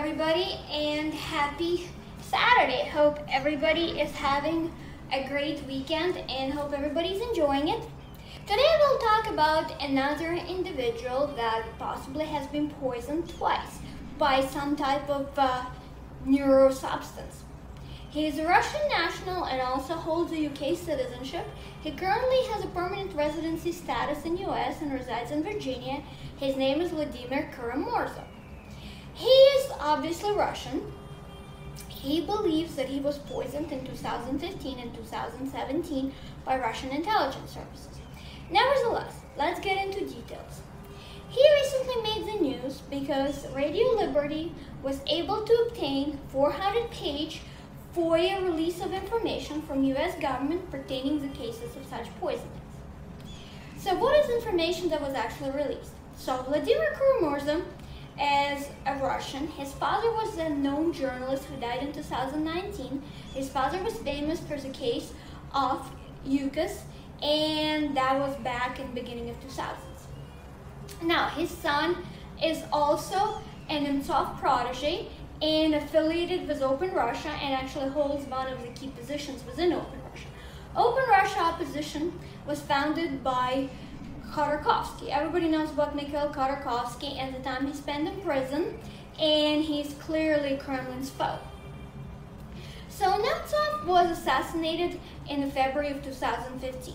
everybody, and happy Saturday. Hope everybody is having a great weekend and hope everybody's enjoying it. Today we'll talk about another individual that possibly has been poisoned twice by some type of neurosubstance. He is a Russian national and also holds a UK citizenship. He currently has a permanent residency status in US and resides in Virginia. His name is Litvinenko Murza. He is obviously Russian. He believes that he was poisoned in 2015 and 2017 by Russian intelligence services. Nevertheless, let's get into details. He recently made the news because Radio Liberty was able to obtain 400-page FOIA release of information from US government pertaining to cases of such poisonings. So what is information that was actually released? So Litvinenko Murza is a Russian. His father was a known journalist who died in 2019. His father was famous for the case of Uchicago, and that was back in the beginning of 2000s. Now, his son is also an IMSOF protege and affiliated with Open Russia and actually holds one of the key positions within Open Russia. Open Russia opposition was founded by Khodorkovsky. Everybody knows about Mikhail Khodorkovsky and the time he spent in prison, and he's clearly Kremlin's foe. So Nemtsov was assassinated in February of 2015.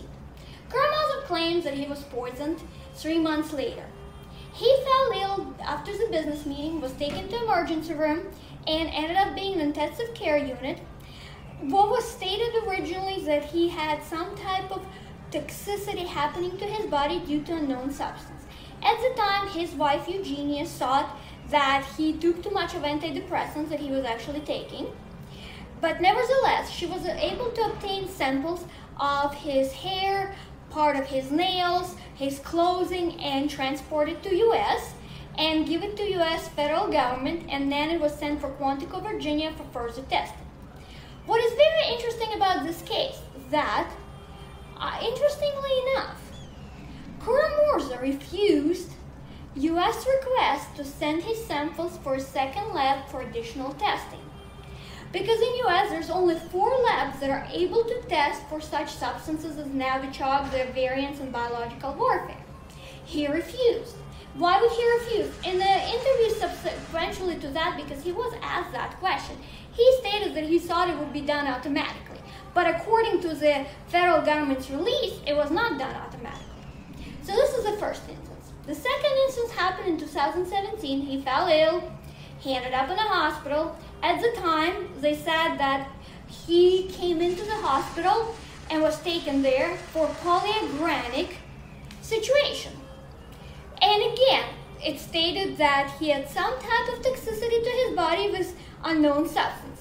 Karamazov claims that he was poisoned 3 months later. He fell ill after the business meeting, was taken to emergency room, and ended up being in an intensive care unit. What was stated originally is that he had some type of toxicity happening to his body due to a known substance. At the time, his wife Eugenia thought that he took too much of antidepressants that he was actually taking. But nevertheless, she was able to obtain samples of his hair, part of his nails, his clothing, and transport it to US and give it to US federal government, and then it was sent for Quantico, Virginia for further testing. What is very interesting about this case is that interestingly enough, Murza refused U.S. request to send his samples for a second lab for additional testing. Because in U.S. there's only 4 labs that are able to test for such substances as Novichok, their variants, and biological warfare. He refused. Why would he refuse? In the interview subsequently to that, because he was asked that question, he stated that he thought it would be done automatically. But according to the federal government's release, it was not done automatically. So this is the first instance. The second instance happened in 2017. He fell ill. He ended up in a hospital. At the time, they said that he came into the hospital and was taken there for polyagranic situation. And again, it stated that he had some type of toxicity to his body with unknown substances.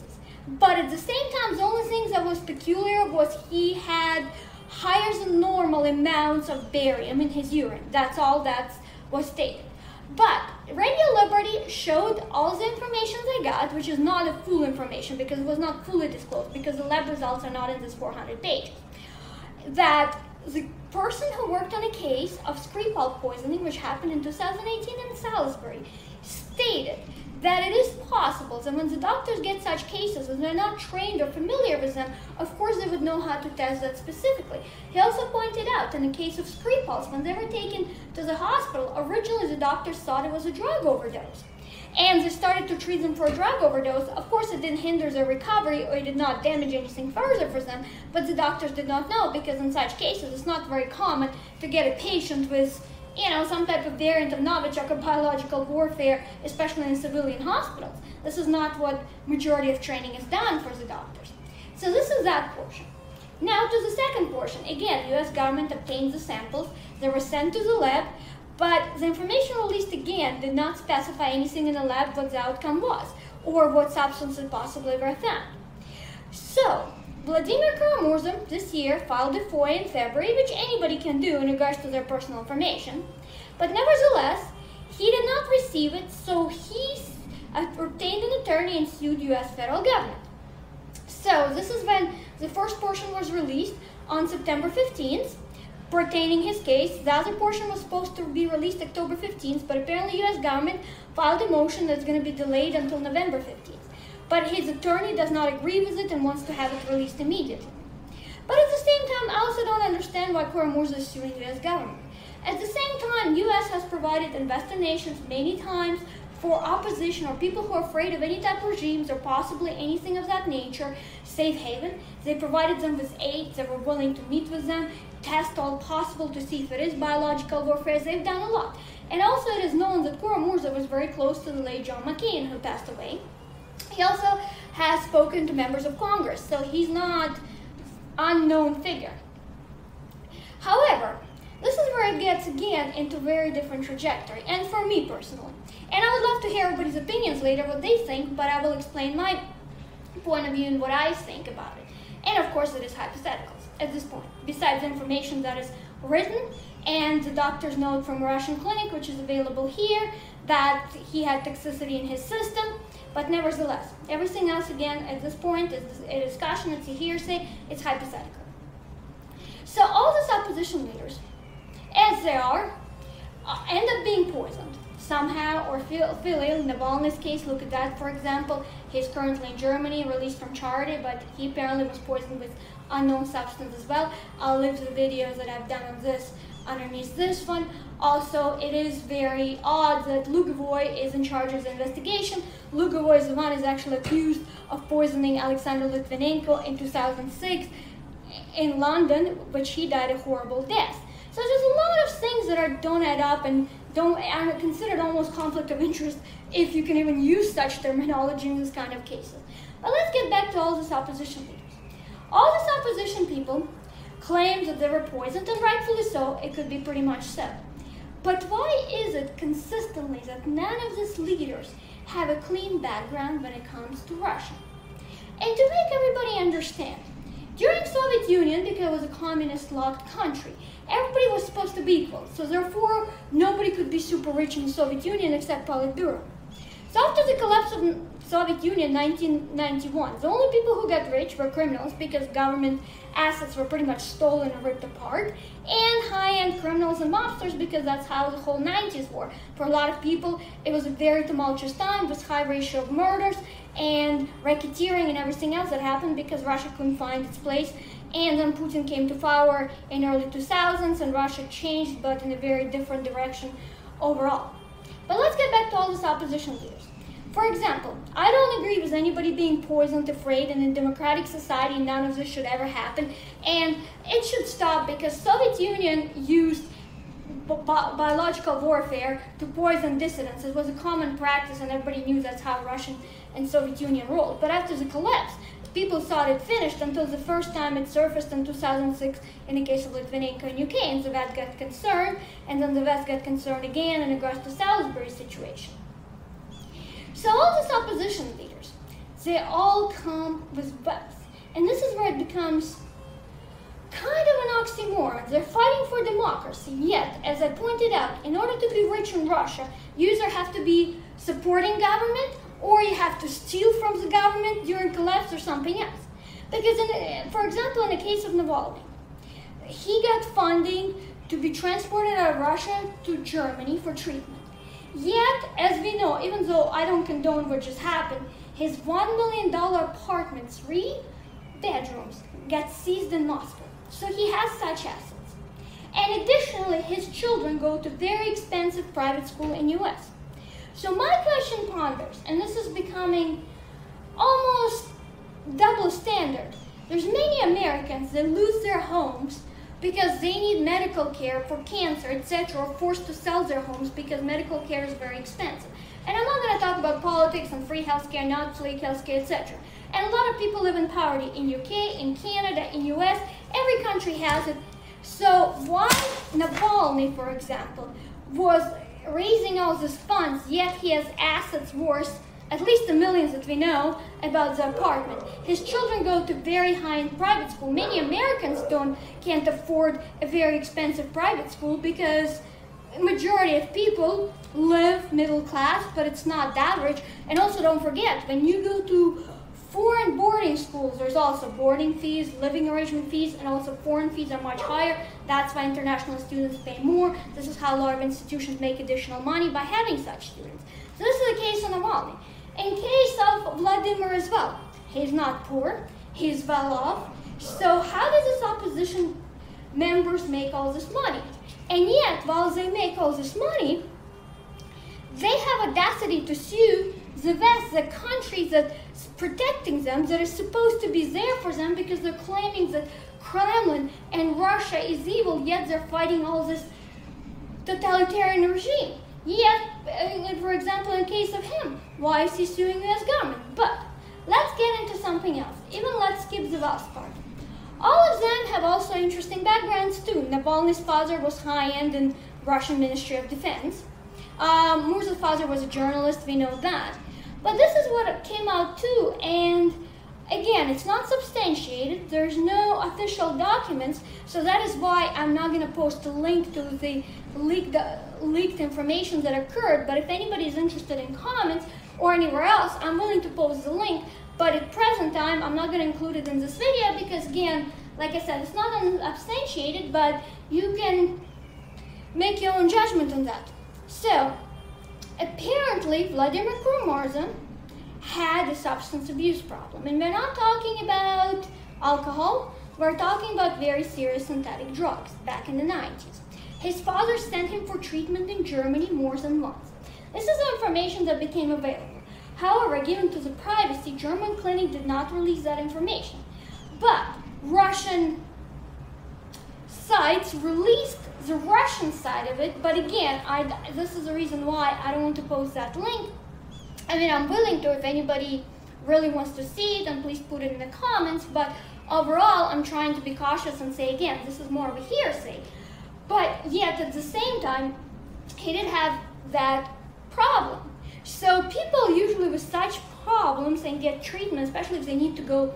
But at the same time, the only thing that was peculiar was he had higher than normal amounts of barium in his urine. That's all that was stated. But Radio Liberty showed all the information they got, which is not a full information because it was not fully disclosed, because the lab results are not in this 400 pages. That the person who worked on a case of Skripal poisoning, which happened in 2018 in Salisbury, stated that it is possible that when the doctors get such cases and they're not trained or familiar with them, of course they would know how to test that specifically. He also pointed out in the case of Skripals, when they were taken to the hospital, originally the doctors thought it was a drug overdose. And they started to treat them for a drug overdose. Of course, it didn't hinder their recovery or it did not damage anything further for them, but the doctors did not know, because in such cases it's not very common to get a patient with some type of variant of Novichok or biological warfare, especially in civilian hospitals. This is not what majority of training is done for the doctors. So this is that portion. Now to the second portion. Again, U.S. government obtained the samples. They were sent to the lab, but the information released again did not specify anything in the lab what the outcome was, or what substances possibly were found. So Litvinenko Murza this year filed a FOIA in February, which anybody can do in regards to their personal information. But nevertheless, he did not receive it, so he obtained an attorney and sued U.S. federal government. So this is when the first portion was released on September 15th. pertaining his case. The other portion was supposed to be released October 15th, but apparently U.S. government filed a motion that's going to be delayed until November 15th. But his attorney does not agree with it and wants to have it released immediately. But at the same time, I also don't understand why Murza is suing the U.S. government. At the same time, U.S. has provided investor nations many times for opposition or people who are afraid of any type of regimes or possibly anything of that nature, safe haven. They provided them with aid. They were willing to meet with them, test all possible to see if it is biological warfare. They've done a lot. And also it is known that Murza was very close to the late John McCain, who passed away. He also has spoken to members of Congress, so he's not an unknown figure. However, this is where it gets again into a very different trajectory, and for me personally. And I would love to hear everybody's opinions later, what they think, but I will explain my point of view and what I think about it. And of course it is hypotheticals at this point, besides the information that is written and the doctor's note from a Russian clinic, which is available here, that he had toxicity in his system. But nevertheless, everything else again at this point is a discussion, it's a hearsay, it's hypothetical. So all these opposition leaders, as they are, end up being poisoned somehow or feel ill. In Navalny's case, look at that, for example. He's currently in Germany, released from charity, but he apparently was poisoned with unknown substance as well. I'll leave the videos that I've done on this underneath this one. Also, it is very odd that Lugovoy is in charge of the investigation. Lugovoy is the one who is actually accused of poisoning Alexander Litvinenko in 2006 in London, which he died a horrible death. So there's a lot of things that don't add up and are considered almost conflict of interest, if you can even use such terminology in this kind of cases. But let's get back to all these opposition leaders. All these opposition people claim that they were poisoned, and rightfully so. It could be pretty much so. But why is it consistently that none of these leaders have a clean background when it comes to Russia? And to make everybody understand, during Soviet Union, because it was a communist locked country, everybody was supposed to be equal. So therefore, nobody could be super rich in the Soviet Union except Politburo. So after the collapse of Soviet Union in 1991, the only people who got rich were criminals, because government assets were pretty much stolen and ripped apart, and high-end criminals and mobsters, because that's how the whole 90s were. For a lot of people, it was a very tumultuous time with high ratio of murders and racketeering and everything else that happened because Russia couldn't find its place. And then Putin came to power in early 2000s, and Russia changed, but in a very different direction overall. But let's get back to all these opposition leaders. For example, I don't agree with anybody being poisoned, afraid, and in democratic society none of this should ever happen. And it should stop, because Soviet Union used biological warfare to poison dissidents. It was a common practice, and everybody knew that's how Russian and Soviet Union rolled. But after the collapse, people thought it finished until the first time it surfaced in 2006 in the case of Litvinenko in UK, and the West got concerned, and then the West got concerned again in regards to Salisbury situation. So all these opposition leaders, they all come with both. And this is where it becomes kind of an oxymoron. They're fighting for democracy, yet, as I pointed out, in order to be rich in Russia, you either have to be supporting government, or you have to steal from the government during collapse or something else. Because, for example, in the case of Navalny, he got funding to be transported out of Russia to Germany for treatment. Yet, as we know, even though I don't condone what just happened, his $1 million apartment, 3 bedrooms, got seized in Moscow. So he has such assets. And additionally, his children go to very expensive private school in US. So my question ponders, and this is becoming almost double standard. There's many Americans that lose their homes because they need medical care for cancer, etc., or forced to sell their homes because medical care is very expensive. And I'm not going to talk about politics and free healthcare, not free healthcare, etc. And a lot of people live in poverty in UK, in Canada, in US. Every country has it. So why Navalny, for example, was raising all these funds, yet he has assets worth at least the millions that we know about the apartment. His children go to very high-end private school. Many Americans can't afford a very expensive private school because a majority of people live middle class, but it's not that rich. And also don't forget, when you go to Foreign boarding schools, there's also boarding fees, living arrangement fees, and also foreign fees are much higher. That's why international students pay more. This is how a lot of institutions make additional money by having such students. So this is the case of Navalny. In case of Vladimir as well, he's not poor, he's well off. So how does this opposition members make all this money? And yet, while they make all this money, they have audacity to sue the West, the country that's protecting them, that is supposed to be there for them, because they're claiming that Kremlin and Russia is evil, yet they're fighting all this totalitarian regime. Yet, for example, in case of him, why is he suing the US government? But let's get into something else. Even let's skip the West part. All of them have also interesting backgrounds too. Navalny's father was high-end in Russian Ministry of Defense. Murza's father was a journalist, we know that. But this is what came out too, and again, it's not substantiated, there's no official documents, so that is why I'm not going to post a link to the leaked information that occurred, but if anybody is interested in comments or anywhere else, I'm willing to post the link, but at present time, I'm not going to include it in this video because again, like I said, it's not substantiated, but you can make your own judgment on that. So, apparently, Vladimir Murza had a substance abuse problem. And we're not talking about alcohol, we're talking about very serious synthetic drugs back in the 90s. His father sent him for treatment in Germany more than once. This is the information that became available. However, given to the privacy, German clinic did not release that information. But Russian sites released the Russian side of it, but again, this is the reason why I don't want to post that link. I mean, I'm willing to if anybody really wants to see it, then please put it in the comments, but overall, I'm trying to be cautious and say again, this is more of a hearsay. But yet, at the same time, he did have that problem. So people usually with such problems and get treatment, especially if they need to go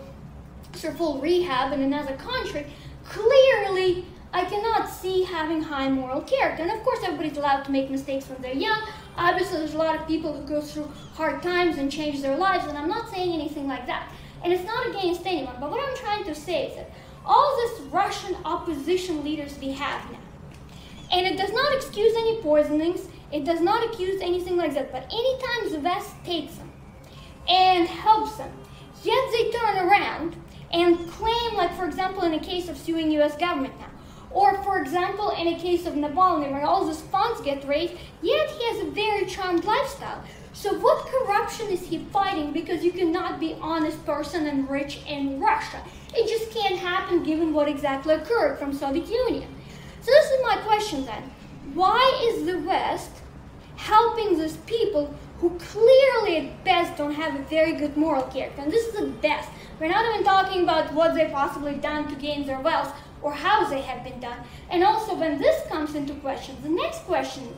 through full rehab in another country, clearly I cannot see having high moral character. And of course, everybody's allowed to make mistakes when they're young. Obviously, there's a lot of people who go through hard times and change their lives, and I'm not saying anything like that. And it's not against anyone, but what I'm trying to say is that all this Russian opposition leaders we have now, and it does not excuse any poisonings, it does not accuse anything like that, but anytime the West takes them and helps them, yet they turn around and claim, like for example in a case of suing US government now, or for example in a case of Navalny where all these funds get raised, yet he has a very charmed lifestyle. So what corruption is he fighting? Because you cannot be honest person and rich in Russia. It just can't happen given what exactly occurred from Soviet Union. So this is my question then. Why is the West helping these people who clearly at best don't have a very good moral character? And this is the best. We're not even talking about what they've possibly done to gain their wealth or how they have been done. And also when this comes into question, the next question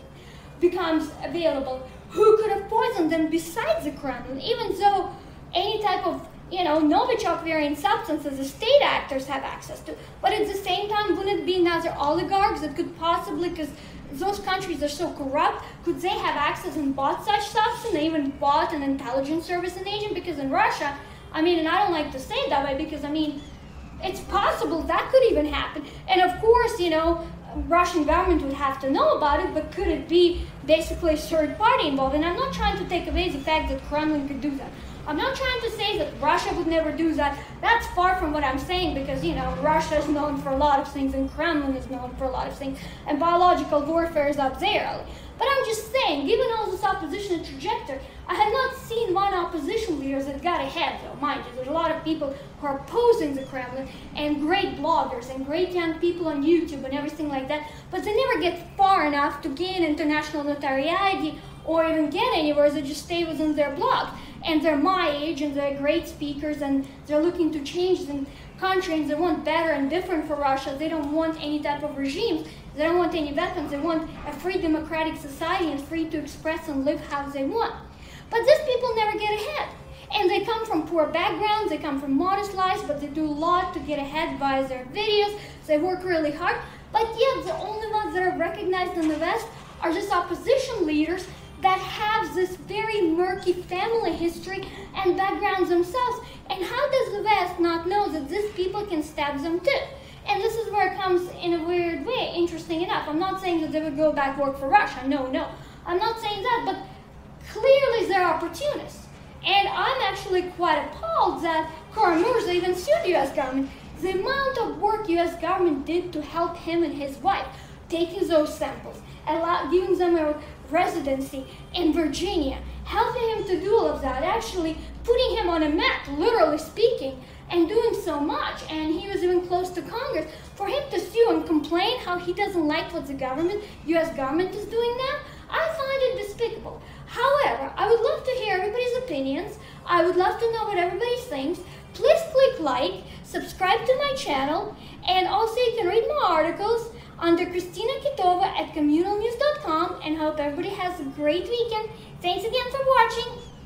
becomes available. Who could have poisoned them besides the Kremlin? Even though any type of Novichok variant substances the state actors have access to. But at the same time, wouldn't it be another oligarchs that could possibly, because those countries are so corrupt, could they have access and bought such substance? They even bought an intelligence service agent, because in Russia, I mean, and I don't like to say it that way because, I mean, it's possible that could even happen. And of course, Russian government would have to know about it, but could it be basically a third party involved? And I'm not trying to take away the fact that Kremlin could do that. I'm not trying to say that Russia would never do that. That's far from what I'm saying because, Russia is known for a lot of things and Kremlin is known for a lot of things and biological warfare is up there. But I'm just saying, given all this opposition trajectory, I have not seen one opposition leader that got ahead, though, mind you. There's a lot of people who are opposing the Kremlin and great bloggers and great young people on YouTube and everything like that, but they never get far enough to gain international notoriety or even get anywhere. They just stay within their blog. And they're my age and they're great speakers and they're looking to change the country and they want better and different for Russia. They don't want any type of regimes. They don't want any weapons. They want a free democratic society and free to express and live how they want. But these people never get ahead. And they come from poor backgrounds, they come from modest lives, but they do a lot to get ahead via their videos. They work really hard. But yet the only ones that are recognized in the West are just opposition leaders that have this very murky family history and backgrounds themselves. And how does the West not know that these people can stab them too? And this is where it comes in a weird way, interesting enough. I'm not saying that they would go back work for Russia, no. I'm not saying that, but clearly they're opportunists. And I'm actually quite appalled that Murza even sued the U.S. government. The amount of work U.S. government did to help him and his wife, taking those samples, giving them a residency in Virginia, helping him to do all of that, actually putting him on a map, literally speaking, and doing so much, and he was even close to Congress. For him to sue and complain how he doesn't like what the government, U.S. government is doing now, I find it despicable. However, I would love to hear everybody's opinions. I would love to know what everybody thinks. Please click like, subscribe to my channel, and also you can read more articles under Kristina Kitova at communalnews.com, and hope everybody has a great weekend. Thanks again for watching.